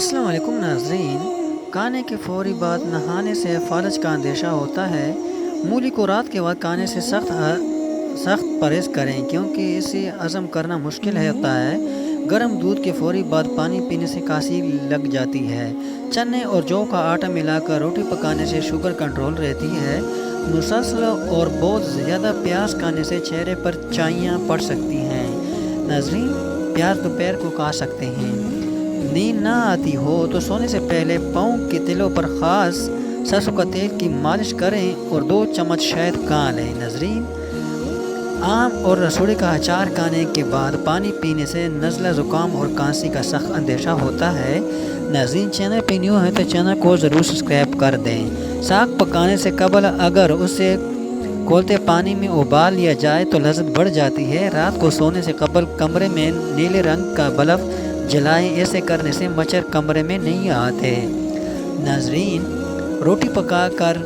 السلام علیکم ناظرین، کھانے کے فوری بعد نہانے سے فالج کا اندیشہ ہوتا ہے۔ مولی کو رات کے وقت کھانے سے سخت پرہیز کریں کیونکہ اسے ہضم کرنا مشکل ہوتا ہے۔ گرم دودھ کے فوری بعد پانی پینے سے کھانسی لگ جاتی ہے۔ چنے اور جو کا آٹا ملا کر روٹی پکانے سے شوگر کنٹرول رہتی ہے۔ مسلسل اور بہت زیادہ پیاز کھانے سے چہرے پر چائیاں پڑ سکتی ہیں۔ ناظرین، پیاز دوپہر کو کھا سکتے ہیں۔ نیند نہ آتی ہو تو سونے سے پہلے پاؤں کے تلوں پر خاص سرسوں کا تیل کی مالش کریں اور 2 چمچ شہد کھا لیں۔ ناظرین، آم اور رسوڑی کا اچار کھانے کے بعد پانی پینے سے نزلہ زکام اور کھانسی کا سخت اندیشہ ہوتا ہے۔ ناظرین، چینل پہ نیو ہے تو چینل کو ضرور سبسکرائب کر دیں۔ ساگ پکانے سے قبل اگر اسے کھولتے پانی میں ابال لیا جائے تو لذت بڑھ جاتی ہے۔ رات کو سونے سے قبل کمرے میں نیلے رنگ کا بلب جلائیں، ایسے کرنے سے مچھر کمرے میں نہیں آتے۔ ناظرین، روٹی پکا کر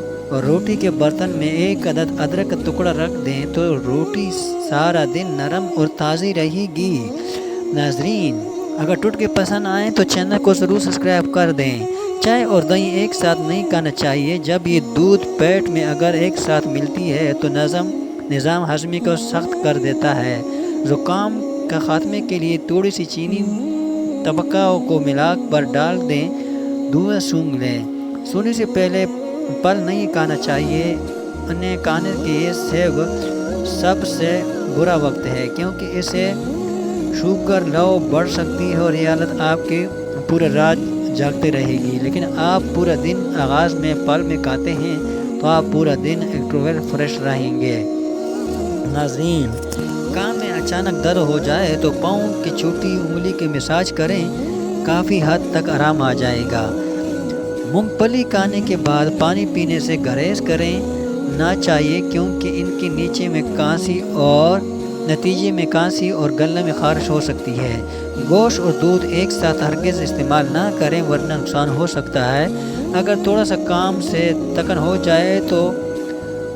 روٹی کے برتن میں 1 عدد ادرک کا ٹکڑا رکھ دیں تو روٹی سارا دن نرم اور تازی رہے گی۔ ناظرین، اگر ٹوٹکے پسند آئیں تو چینل کو ضرور سبسکرائب کر دیں۔ چائے اور دہی ایک ساتھ نہیں کھانا چاہیے۔ جب یہ دودھ پیٹ میں اگر ایک ساتھ ملتی ہے تو نظام ہضمی کو سخت کر دیتا ہے۔ زکام کا خاتمے کے لیے تھوڑی سی چینی طبقوں کو ملا کر ڈال دیں، دھواں سونگھ لیں۔ سونے سے پہلے پھل نہیں کھانا چاہیے۔ انہیں کھانے کے سب سے برا وقت ہے کیونکہ اسے شوگر لو بڑھ سکتی ہے اور یہ حالت آپ کے پورا رات جاگتے رہے گی۔ لیکن آپ پورا دن آغاز میں پھل میں کھاتے ہیں تو آپ پورا دن ایکٹیو فریش رہیں گے۔ ناظرین، کان میں اچانک درد ہو جائے تو پاؤں کی چھوٹی انگلی کی مساج کریں، کافی حد تک آرام آ جائے گا۔ مونگ پھلی کھانے کے بعد پانی پینے سے گریز کریں نہ چاہیے کیونکہ ان کے نیچے میں نتیجے میں کھانسی اور گلے میں خارش ہو سکتی ہے۔ گوشت اور دودھ ایک ساتھ ہرگز استعمال نہ کریں ورنہ نقصان ہو سکتا ہے۔ اگر تھوڑا سا کام سے تھکن ہو جائے تو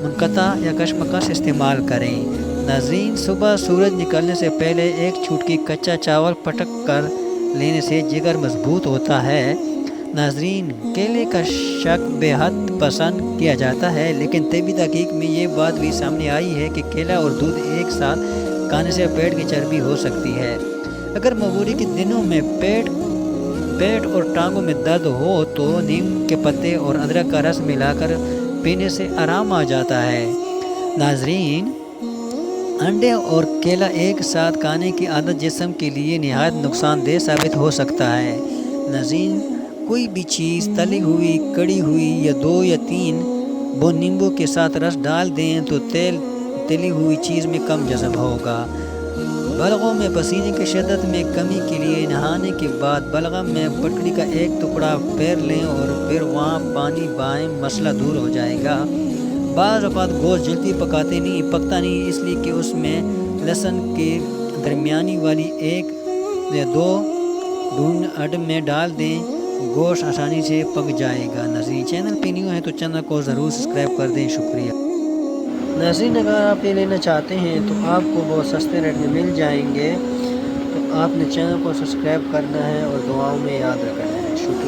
منقطع یا کشمکش استعمال کریں۔ ناظرین، صبح سورج نکلنے سے پہلے 1 چٹکی کچا چاول پٹک کر لینے سے جگر مضبوط ہوتا ہے۔ ناظرین، کیلے کا شک بے حد پسند کیا جاتا ہے لیکن طبی تحقیق میں یہ بات بھی سامنے آئی ہے کہ کیلا اور دودھ ایک ساتھ کھانے سے پیٹ کی چربی ہو سکتی ہے۔ اگر مبوری کے دنوں میں پیٹ اور ٹانگوں میں درد ہو تو نیم کے پتے اور ادرک کا رس ملا کر پینے سے آرام آ جاتا ہے۔ ناظرین، انڈے اور کیلا ایک ساتھ کھانے کی عادت جسم کے لیے نہایت نقصان دہ ثابت ہو سکتا ہے۔ ناظرین، کوئی بھی چیز تلی ہوئی، کڑی ہوئی یا 2 یا 3 بون نیمبو کے ساتھ رس ڈال دیں تو تلی ہوئی چیز میں کم جذب ہوگا۔ بلغم میں پسینے کی شدت میں کمی کے لیے نہانے کے بعد بلغم میں پٹڑی کا 1 ٹکڑا پھیر لیں اور پھر وہاں پانی بہائیں، مسئلہ دور ہو جائے گا۔ بعض اوقات گوشت جلدی پکتا نہیں اس لیے کہ اس میں لہسن کے درمیانی والی 1 یا 2 ڈون اڈ میں ڈال دیں، گوشت آسانی سے پک جائے گا۔ ناظرین، چینل پہ نیو ہے تو چینل کو ضرور سبسکرائب کر دیں۔ شکریہ۔ ناظرین، اگر آپ یہ لینا چاہتے ہیں تو آپ کو بہت سستے ریٹ میں مل جائیں گے، تو آپ نے چینل کو سبسکرائب کرنا ہے اور دعاؤں میں یاد رکھنا ہے۔ شکریہ۔